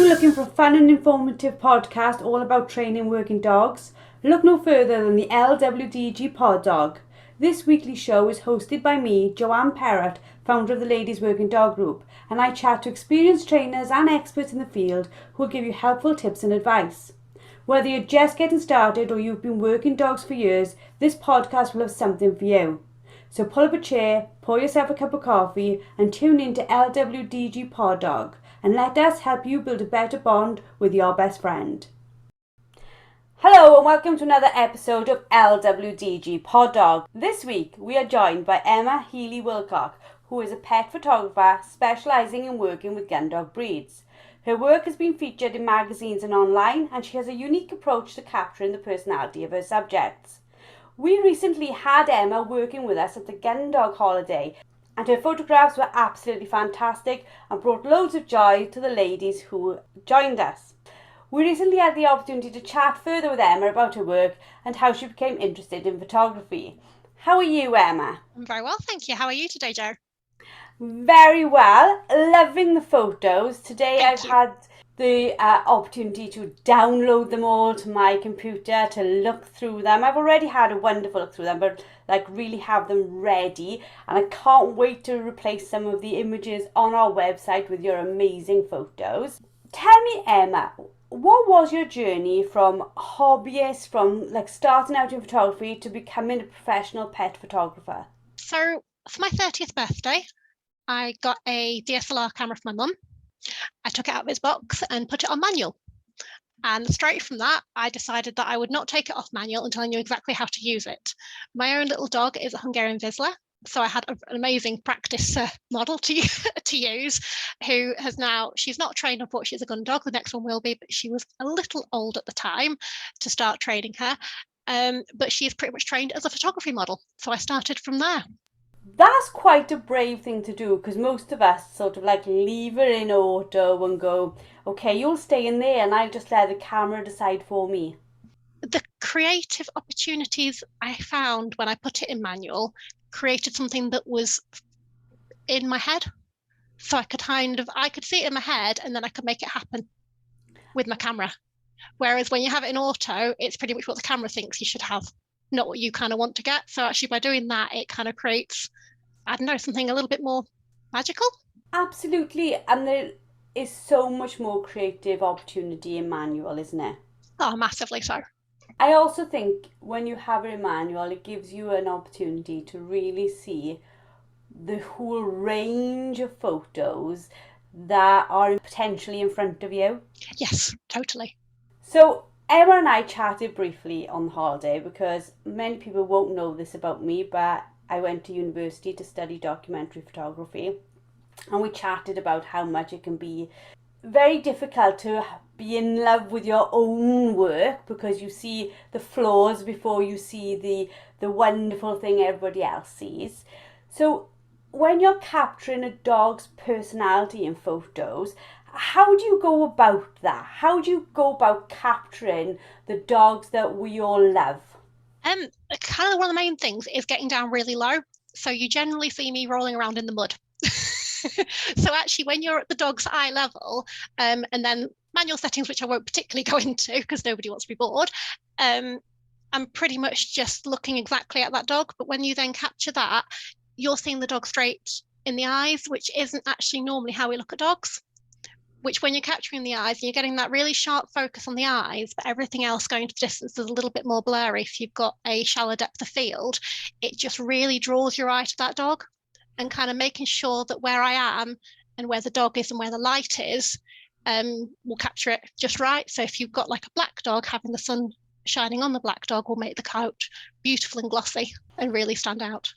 Looking for a fun and informative podcast all about training working dogs? Look no further than the LWDG Pod Dog. This weekly show is hosted by me, Joanne Perrott, founder of the Ladies Working Dog Group, and I chat to experienced trainers and experts in the field who will give you helpful tips and advice. Whether you're just getting started or you've been working dogs for years, this podcast will have something for you. So pull up a chair, pour yourself a cup of coffee and tune in to LWDG Pod Dog, and let us help you build a better bond with your best friend. Hello and welcome to another episode of LWDG Pod Dog. This week we are joined by Emma Healy-Wilcock, who is a pet photographer specialising in working with Gundog breeds. Her work has been featured in magazines and online, and she has a unique approach to capturing the personality of her subjects. We recently had Emma working with us at the Gundog holiday, and her photographs were absolutely fantastic and brought loads of joy to the ladies who joined us. We recently had the opportunity to chat further with Emma about her work and how she became interested in photography. How are you, Emma? I'm very well, thank you. How are you today, Jo? Very well. Loving the photos. Today I've had the opportunity to download them all to my computer to look through them. I've already had a wonderful look through them, but really have them ready, and I can't wait to replace some of the images on our website with your amazing photos. Tell me, Emma, what was your journey from hobbyist, from starting out in photography to becoming a professional pet photographer? So for my 30th birthday, I got a DSLR camera from my mum. I took it out of its box and put it on manual. And straight from that, I decided that I would not take it off manual until I knew exactly how to use it. My own little dog is a Hungarian Vizsla, so I had an amazing practice model to use, who has now, she's not trained, unfortunately, as a Gundog. The next one will be, but she was a little old at the time to start training her. But she is pretty much trained as a photography model. So I started from there. That's quite a brave thing to do, because most of us sort of leave her in auto and go, okay, you'll stay in there and I'll just let the camera decide for me. The creative opportunities I found when I put it in manual created something that was in my head. So I could see it in my head and then I could make it happen with my camera. Whereas when you have it in auto, it's pretty much what the camera thinks you should have, not what you kind of want to get. So actually by doing that, it kind of creates, I don't know, something a little bit more magical. Absolutely. And there is so much more creative opportunity in manual, isn't it? Oh, massively so. I also think when you have it in manual, it gives you an opportunity to really see the whole range of photos that are potentially in front of you. Yes, totally. So Emma and I chatted briefly on the holiday, because many people won't know this about me, but I went to university to study documentary photography, and we chatted about how much it can be very difficult to be in love with your own work, because you see the flaws before you see the wonderful thing everybody else sees. So when you're capturing a dog's personality in photos, how do you go about that? How do you go about capturing the dogs that we all love? Kind of one of the main things is getting down really low. So you generally see me rolling around in the mud. So actually when you're at the dog's eye level, and then manual settings, which I won't particularly go into because nobody wants to be bored, I'm pretty much just looking exactly at that dog. But when you then capture that, you're seeing the dog straight in the eyes, which isn't actually normally how we look at dogs. Which when you're capturing the eyes, you're getting that really sharp focus on the eyes, but everything else going to the distance is a little bit more blurry. If you've got a shallow depth of field, it just really draws your eye to that dog, and kind of making sure that where I am and where the dog is and where the light is, will capture it just right. So if you've got a black dog, having the sun shining on the black dog will make the coat beautiful and glossy and really stand out.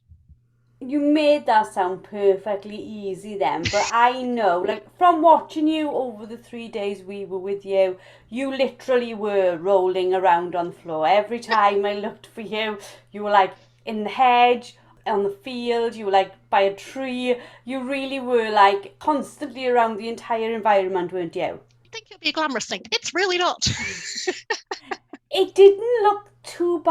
You made that sound perfectly easy then, but I know, from watching you over the 3 days we were with you, you literally were rolling around on the floor. Every time I looked for you, you were in the hedge, on the field, you were by a tree. You really were constantly around the entire environment, weren't you? I think it'd be a glamorous thing. It's really not.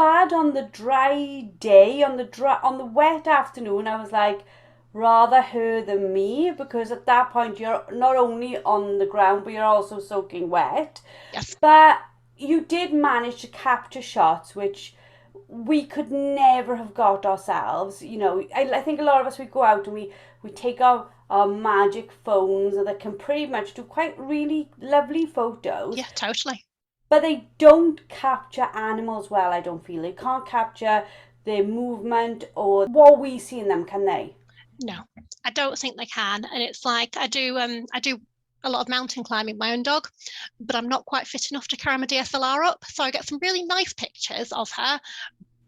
bad on the dry day, on the wet afternoon. I was like, rather her than me, because at that point you're not only on the ground but you're also soaking wet. Yes. But you did manage to capture shots which we could never have got ourselves. You know, I think a lot of us, we go out and we take our magic phones that can pretty much do quite really lovely photos. Yeah, totally. But they don't capture animals well, I don't feel. They can't capture their movement or what we see in them, can they? No, I don't think they can. And it's like I do a lot of mountain climbing, my own dog, but I'm not quite fit enough to carry my DSLR up. So I get some really nice pictures of her,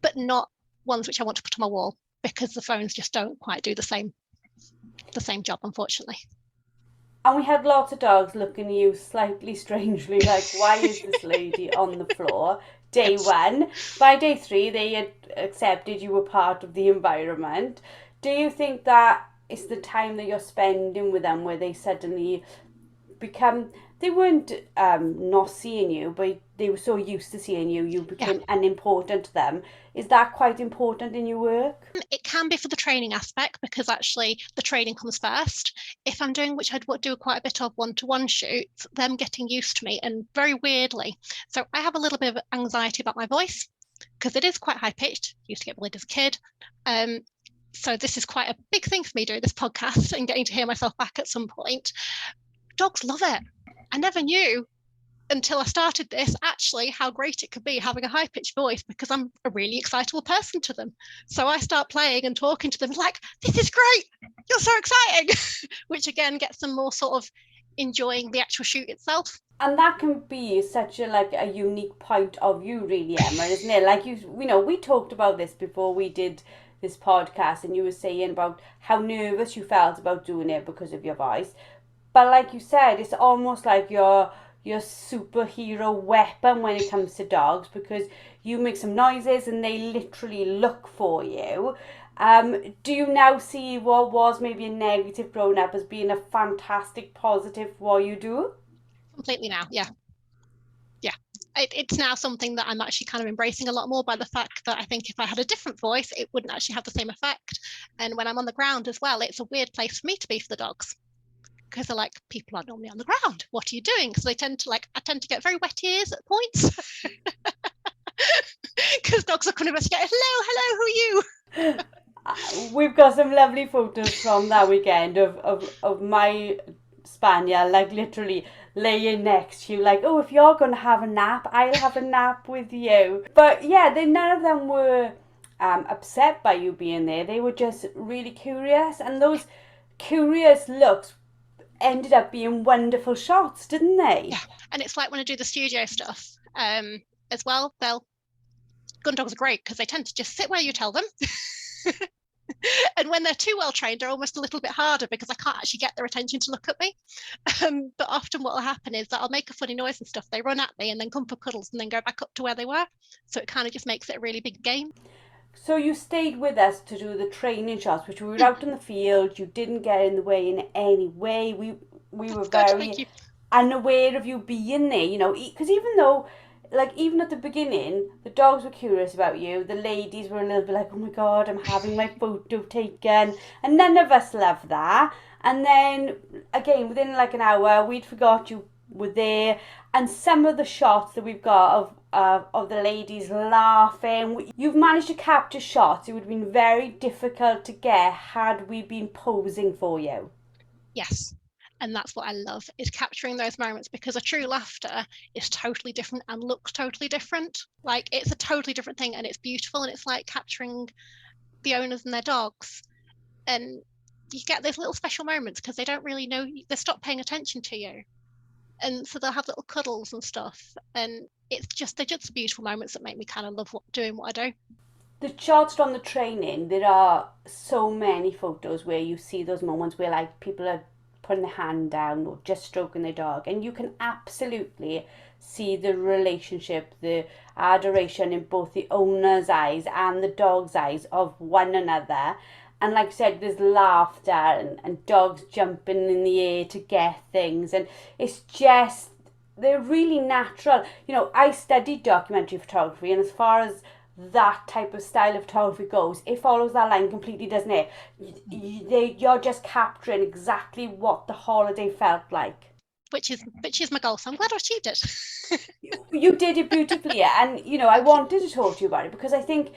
but not ones which I want to put on my wall, because the phones just don't quite do the same job, unfortunately. And we had lots of dogs looking at you slightly strangely, like, why is this lady on the floor? Day one. By day 3, they had accepted you were part of the environment. Do you think that it's the time that you're spending with them where they suddenly become, they weren't not seeing you, but they were so used to seeing you, you became unimportant to them? Is that quite important in your work? It can be for the training aspect, because actually the training comes first. If I'm doing, which I'd do quite a bit of, one-to-one shoots, them getting used to me, and very weirdly. So I have a little bit of anxiety about my voice, because it is quite high-pitched. Used to get bullied as a kid. So this is quite a big thing for me, doing this podcast and getting to hear myself back at some point. Dogs love it. I never knew until I started this actually how great it could be having a high-pitched voice, because I'm a really excitable person to them. So I start playing and talking to them like, this is great, you're so exciting, which again gets them more sort of enjoying the actual shoot itself. And that can be such a unique point of you, really, Emma, isn't it? Like, you know, we talked about this before we did this podcast, and you were saying about how nervous you felt about doing it because of your voice. But like you said, it's almost like your superhero weapon when it comes to dogs, because you make some noises and they literally look for you. Do you now see what was maybe a negative growing up as being a fantastic positive for what you do? Completely now, yeah. It's now something that I'm actually kind of embracing a lot more, by the fact that I think if I had a different voice, it wouldn't actually have the same effect. And when I'm on the ground as well, it's a weird place for me to be for the dogs, because they're like, people aren't normally on the ground. What are you doing? So I tend to get very wet ears at points, because dogs are kind of get, hello, who are you? We've got some lovely photos from that weekend of my spaniel, like literally laying next to you, like, oh, if you're gonna have a nap, I'll have a nap with you. But yeah, none of them were upset by you being there. They were just really curious, and those curious looks ended up being wonderful shots, didn't they? Yeah, and it's like when I do the studio stuff as well, Gundogs are great because they tend to just sit where you tell them. And when they're too well trained, they're almost a little bit harder, because I can't actually get their attention to look at me. But often what will happen is that I'll make a funny noise and stuff, they run at me and then come for cuddles and then go back up to where they were. So it kind of just makes it a really big game. So you stayed with us to do the training shots, which we were out in the field. You didn't get in the way in any way. We were very unaware of you being there, you know, because even though, like, even at the beginning, the dogs were curious about you. The ladies were a little bit like, oh my God, I'm having my photo taken. And none of us loved that. And then, again, within like an hour, we'd forgot you were there. And some of the shots that we've got of the ladies laughing, you've managed to capture shots. It would have been very difficult to get had we been posing for you. Yes. And that's what I love, is capturing those moments, because a true laughter is totally different and looks totally different. Like, it's a totally different thing, and it's beautiful, and it's like capturing the owners and their dogs. And you get those little special moments because they don't really know, they stop paying attention to you. And so they'll have little cuddles and stuff. And they're just beautiful moments that make me kind of love doing what I do. The shots from the training, there are so many photos where you see those moments where, like, people are putting their hand down or just stroking their dog, and you can absolutely see the relationship, the adoration in both the owner's eyes and the dog's eyes of one another. And like I said, there's laughter and dogs jumping in the air to get things, and it's just, they're really natural. You know, I studied documentary photography, and as far as that type of style of photography goes, it follows that line completely, doesn't it? You're just capturing exactly what the holiday felt like. Which is my goal. So I'm glad I achieved it. You did it beautifully, and I Thank you. wanted to talk to you about it because I think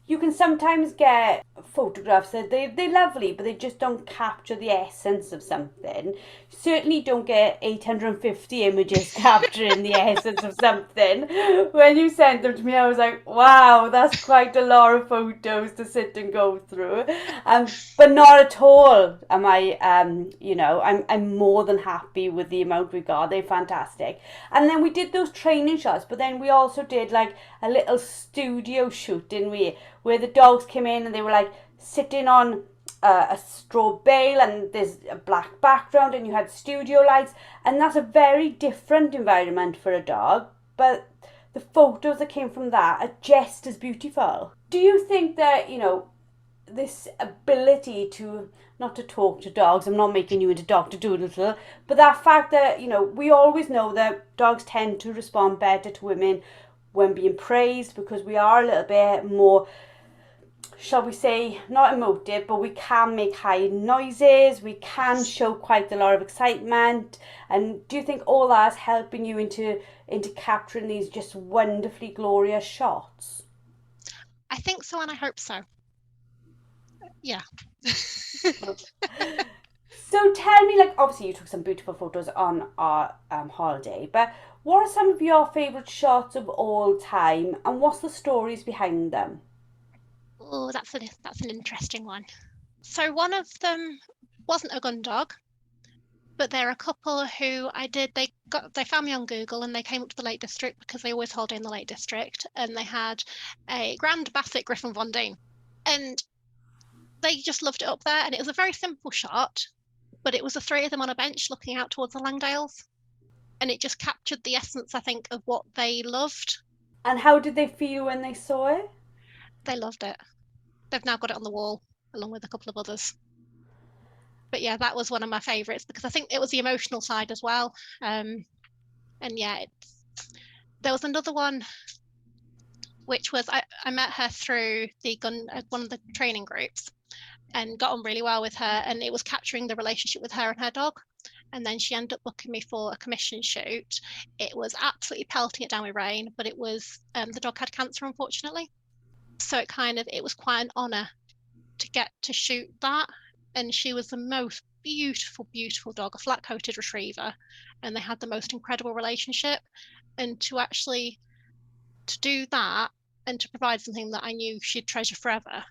you can sometimes get photographs that they're lovely, but they just don't capture the essence of something. Certainly don't get 850 images capturing the essence of something. When you sent them to me, I was like, wow, that's quite a lot of photos to sit and go through. But not at all am I, I'm more than happy with the amount we got. They're fantastic. And then we did those training shots, but then we also did like a little studio shoot, didn't we? Where the dogs came in and they were like sitting on a straw bale and there's a black background and you had studio lights, and that's a very different environment for a dog, but the photos that came from that are just as beautiful. Do you think that, this ability to, not to talk to dogs, I'm not making you into Dr. Doolittle, but that fact that, we always know that dogs tend to respond better to women when being praised because we are a little bit more, shall we say, not emotive, but we can make high noises, we can show quite a lot of excitement. And do you think all that's helping you into capturing these just wonderfully glorious shots? I think so, and I hope so. Yeah. So tell me, like, obviously you took some beautiful photos on our holiday, but what are some of your favourite shots of all time, and what's the stories behind them? Oh, that's an interesting one. So one of them wasn't a Gundog, but there are a couple who they found me on Google and they came up to the Lake District because they always holiday in the Lake District, and they had a Grand Basset Griffon Von Dane. And they just loved it up there, and it was a very simple shot, but it was the three of them on a bench looking out towards the Langdales, and it just captured the essence, I think, of what they loved. And how did they feel when they saw it? They loved it. They've now got it on the wall along with a couple of others. But yeah, that was one of my favourites because I think it was the emotional side as well. And yeah, there was another one which was I met her through one of the training groups and got on really well with her, and it was capturing the relationship with her and her dog. And then she ended up booking me for a commission shoot. It was absolutely pelting it down with rain, but it was the dog had cancer, unfortunately. So it was quite an honour to get to shoot that. And she was the most beautiful dog, a flat-coated retriever, and they had the most incredible relationship. And to do that and to provide something that I knew she'd treasure forever,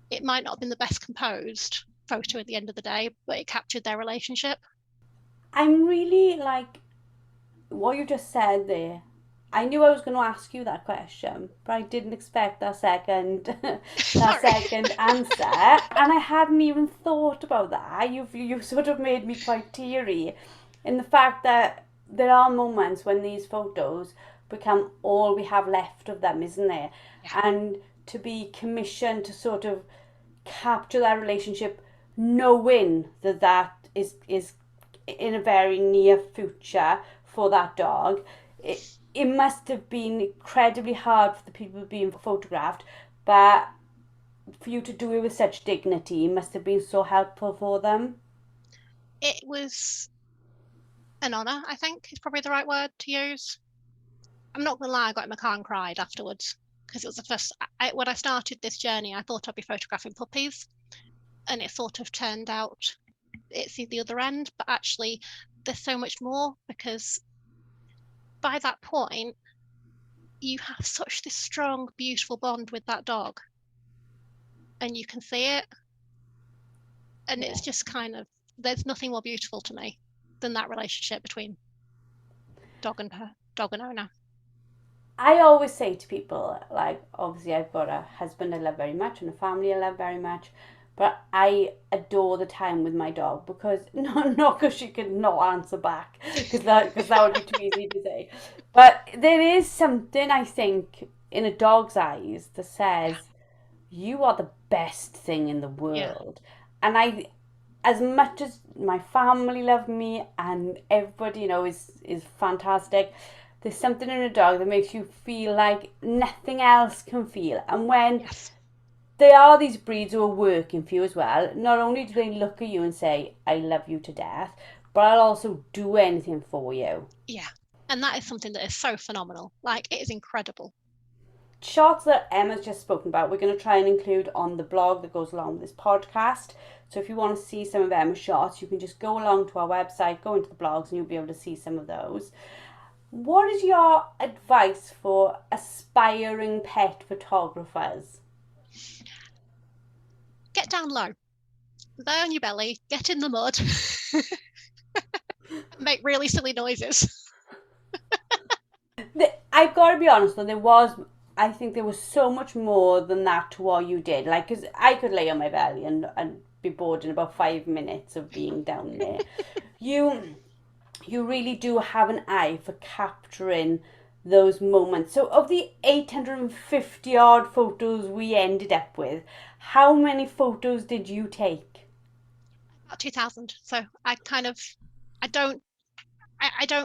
it might not have been the best composed photo at the end of the day, but it captured their relationship. I'm really like what you just said there. I knew I was going to ask you that question, but I didn't expect that second that Sorry. second answer, and I hadn't even thought about that. You've sort of made me quite teary in the fact that there are moments when these photos become all we have left of them, isn't there? Yeah. And to be commissioned to sort of capture that relationship, knowing that that is in a very near future for that dog, it must have been incredibly hard for the people being photographed, but for you to do it with such dignity must have been so helpful for them. It was an honour, I think is probably the right word to use. I'm not gonna lie, I got in my car and cried afterwards because it was the first. When I started this journey, I thought I'd be photographing puppies, and it sort of turned out it's the other end. But actually, there's so much more because by that point, you have such this strong, beautiful bond with that dog, and you can see it, and Yeah. it's just there's nothing more beautiful to me than that relationship between dog and owner. I always say to people, like, obviously, I've got a husband I love very much and a family I love very much, but I adore the time with my dog because not because she can not answer back, because that would be too easy to say, but there is something I think in a dog's eyes that Yeah, says you are the best thing in the yeah, world, and as much as my family love me and everybody is fantastic, there's something in a dog that makes you feel like nothing else can feel. And when Yes. there are these breeds who are working for you as well, not only do they look at you and say, I love you to death, but I'll also do anything for you. Yeah. And that is something that is so phenomenal. Like, it is incredible. Shots that Emma's just spoken about, we're going to try and include on the blog that goes along with this podcast. So if you want to see some of Emma's shots, you can just go along to our website, go into the blogs, and you'll be able to see some of those. What is your advice for aspiring pet photographers? Get down low, lay on your belly, get in the mud, make really silly noises. I've got to be honest though, I think there was so much more than that to what you did. Like, because I could lay on my belly and be bored in about 5 minutes of being down there. You really do have an eye for capturing those moments. So of the 850 odd photos we ended up with, how many photos did you take? About 2000. So I don't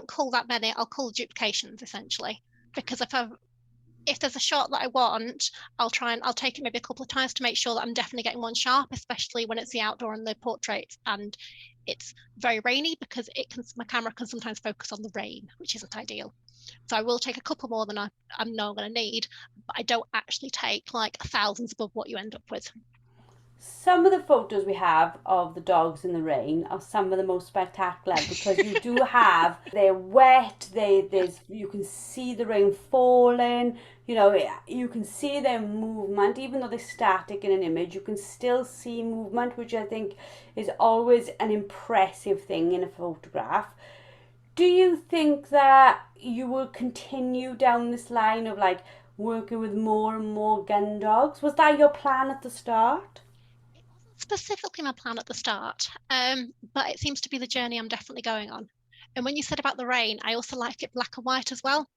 call that many. I'll call duplications essentially, because if there's a shot that I want, I'll take it maybe a couple of times to make sure that I'm definitely getting one sharp, especially when it's the outdoor and the portraits and it's very rainy, because my camera can sometimes focus on the rain, which isn't ideal. So I will take a couple more than I'm not going to need, but I don't actually take like thousands above what you end up with. Some of the photos we have of the dogs in the rain are some of the most spectacular, because you do have, they're wet, you can see the rain falling, you can see their movement. Even though they're static in an image, you can still see movement, which I think is always an impressive thing in a photograph. Do you think that you will continue down this line of like working with more and more gun dogs? Was that your plan at the start? Specifically my plan at the start, but it seems to be the journey I'm definitely going on. And when you said about the rain, I also like it black and white as well.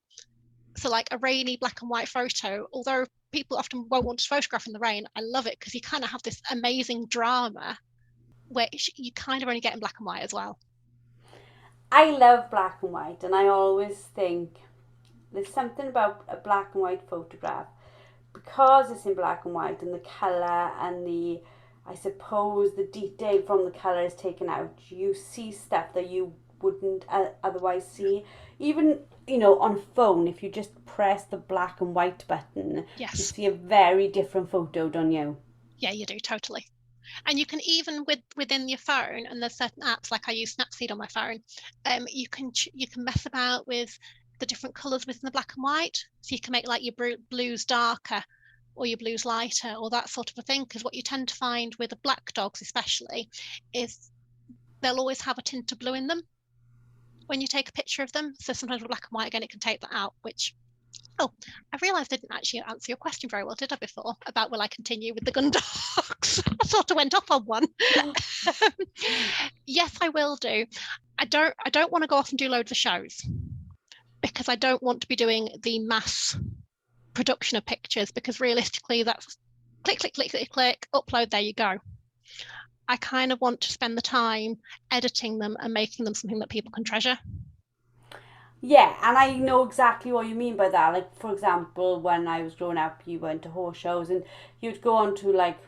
So like a rainy black and white photo, although people often won't want to photograph in the rain, I love it because you kind of have this amazing drama which you kind of only get in black and white as well. I love black and white, and I always think there's something about a black and white photograph, because it's in black and white and the colour and I suppose the detail from the colour is taken out. You see stuff that you wouldn't otherwise see. Even, on a phone, if you just press the black and white button, you Yes. see a very different photo, don't you? Yeah, you do, totally. And you can even within your phone, and there's certain apps, like I use Snapseed on my phone, you can mess about with the different colours within the black and white. So you can make like your blues darker or your blues lighter or that sort of a thing. Because what you tend to find with the black dogs especially is they'll always have a tint of blue in them when you take a picture of them. So sometimes with black and white, again, it can take that out, which, oh, I realised I didn't actually answer your question very well, did I, before, about will I continue with the Gundogs? I sort of went off on one. Yes, I will do. I don't want to go off and do loads of shows, because I don't want to be doing the mass production of pictures, because realistically that's click, click, click, click, click, upload, there you go. I kind of want to spend the time editing them and making them something that people can treasure. Yeah, and I know exactly what you mean by that. Like, for example, when I was growing up, you went to horse shows and you'd go onto like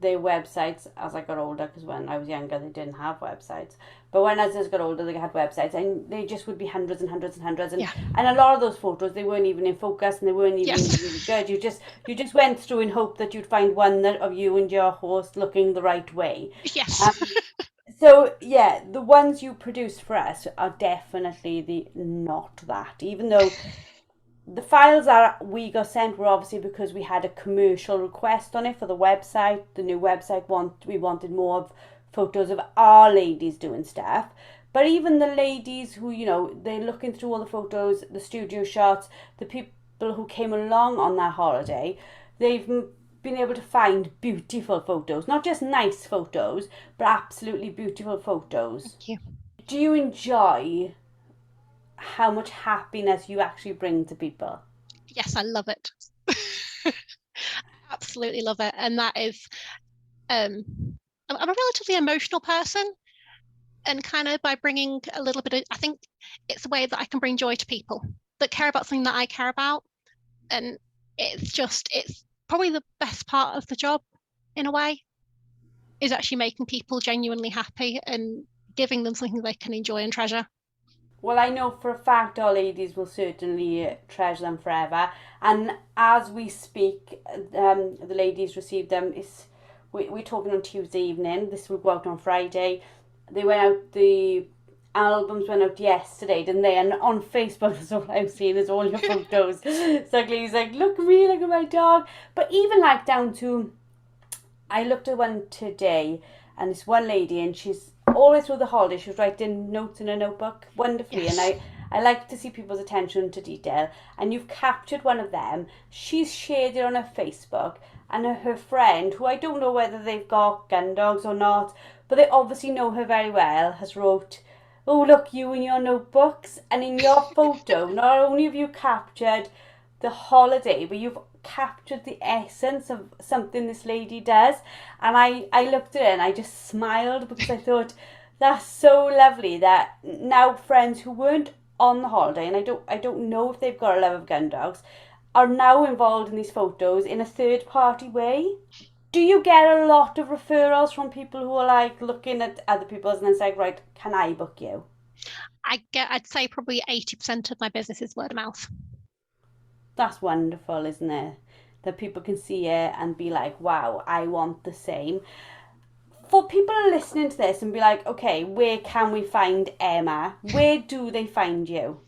their websites as I got older, because when I was younger, they didn't have websites. But when I just got older, they had websites, and they just would be hundreds and hundreds and hundreds. Yeah. And a lot of those photos, they weren't even in focus and they weren't even really good. You just went through in hope that you'd find one of you and your horse looking the right way. Yes. So yeah, the ones you produce for us are definitely not that. Even though the files that we got sent were obviously because we had a commercial request on it for the website. The new website we wanted more of photos of our ladies doing stuff. But even the ladies who, they're looking through all the photos, the studio shots, the people who came along on that holiday, they've been able to find beautiful photos, not just nice photos, but absolutely beautiful photos. Thank you. Do you enjoy how much happiness you actually bring to people? Yes, I love it. Absolutely love it. And that is, I'm a relatively emotional person, and kind of by bringing a little bit of, I think it's a way that I can bring joy to people that care about something that I care about. And it's probably the best part of the job in a way, is actually making people genuinely happy and giving them something they can enjoy and treasure. Well, I know for a fact our ladies will certainly treasure them forever. And as we speak, the ladies received them. We're talking on Tuesday evening. This will go out on Friday. They went out, the albums went out yesterday, didn't they? And on Facebook, that's all I'm seeing is all your photos. So he's like, look at me, look at my dog. But even like down to, I looked at one today, and this one lady, and she's all the way through the holiday, she was writing notes in a notebook wonderfully. Yes. And I like to see people's attention to detail. And you've captured one of them. She's shared it on her Facebook, and her friend, who I don't know whether they've got Gundogs or not, but they obviously know her very well, has wrote, oh, look, you in your notebooks. And in your photo, not only have you captured the holiday, but you've captured the essence of something this lady does. And I looked at it and I just smiled, because I thought, that's so lovely that now friends who weren't on the holiday, and I don't know if they've got a love of gun dogs, are now involved in these photos in a third party way. Do you get a lot of referrals from people who are like looking at other people's and then say, right, can I book you? I'd say probably 80% of my business is word of mouth. That's wonderful, isn't it? That people can see it and be like, wow, I want the same. For people listening to this and be like, okay, where can we find Emma? Where do they find you?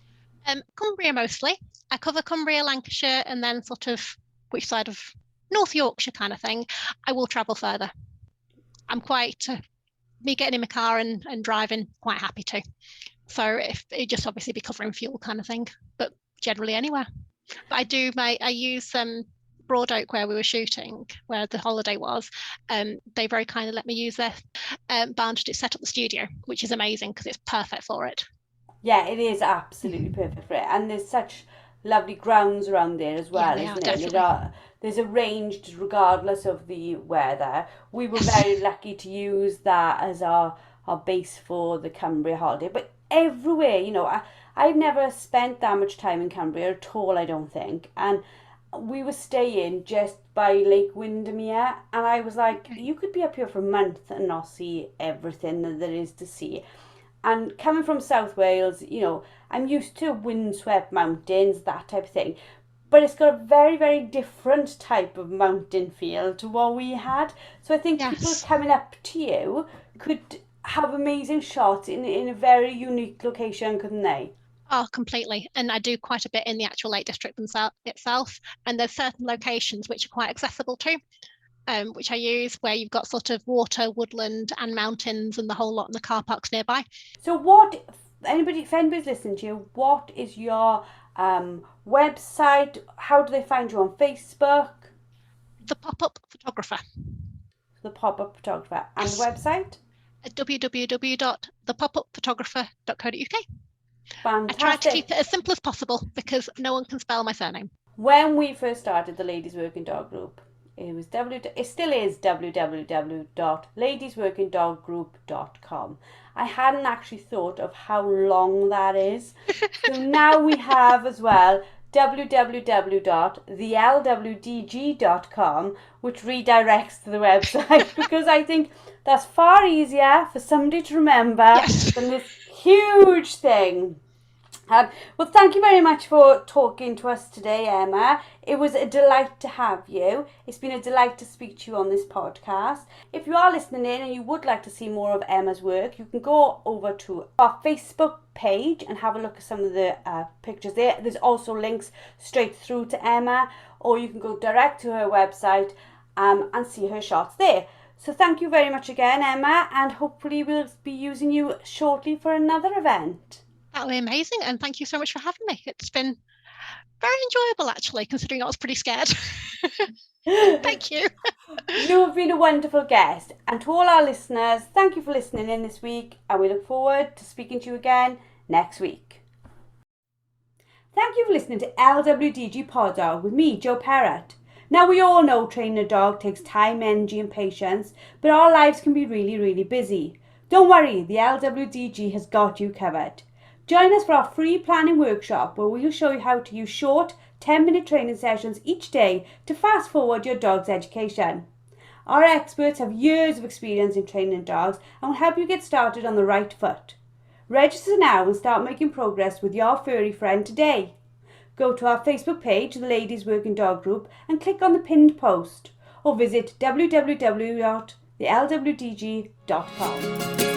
Cumbria mostly. I cover Cumbria, Lancashire, and then sort of which side of North Yorkshire kind of thing. I will travel further. I'm quite, me getting in my car and driving, quite happy to. So if it just obviously be covering fuel kind of thing, but generally anywhere. But I use Broad Oak, where we were shooting, where the holiday was. They very kindly let me use their barn to set up the studio, which is amazing because it's perfect for it. Yeah, it is absolutely perfect for it. And there's such lovely grounds around there as well, isn't it? Definitely. There's arranged regardless of the weather. We were very lucky to use that as our base for the Cumbria holiday. But everywhere, you know, I've never spent that much time in Cumbria at all, I don't think. And we were staying just by Lake Windermere, and I was like, you could be up here for a month and not see everything that there is to see. And coming from South Wales, you know, I'm used to windswept mountains, that type of thing. But it's got a very, very different type of mountain feel to what we had. So I think people coming up to you could have amazing shots in a very unique location, couldn't they? Oh, completely. And I do quite a bit in the actual Lake District itself. And there's certain locations which are quite accessible too, which I use, where you've got sort of water, woodland and mountains and the whole lot in the car parks nearby. So if anybody's listening to you, what is your website? How do they find you on Facebook? The Pop-Up Photographer. The Pop-Up Photographer. And the website? At www.thepopupphotographer.co.uk. Fantastic. I try to keep it as simple as possible because no one can spell my surname. When we first started the Ladies Working Dog Group, it still is www.ladiesworkingdoggroup.com. I hadn't actually thought of how long that is. So now we have as well www.thelwdg.com, which redirects to the website, because I think that's far easier for somebody to remember than this huge thing. Well, thank you very much for talking to us today, Emma. It was a delight to have you. It's been a delight to speak to you on this podcast. If you are listening in and you would like to see more of Emma's work, you can go over to our Facebook page and have a look at some of the pictures there. There's also links straight through to Emma, or you can go direct to her website and see her shots there. So thank you very much again, Emma, and hopefully we'll be using you shortly for another event. That'll be amazing, and thank you so much for having me. It's been very enjoyable, actually, considering I was pretty scared. Thank you. You have been a wonderful guest, and to all our listeners, thank you for listening in this week, and we look forward to speaking to you again next week. Thank you for listening to LWDG Pod Dog with me, Jo Perrott. Now, we all know training a dog takes time, energy and patience, but our lives can be really, really busy. Don't worry, the LWDG has got you covered. Join us for our free planning workshop where we'll show you how to use short 10-minute training sessions each day to fast forward your dog's education. Our experts have years of experience in training dogs and will help you get started on the right foot. Register now and start making progress with your furry friend today. Go to our Facebook page, the Ladies Working Dog Group, and click on the pinned post, or visit www.thelwdg.com.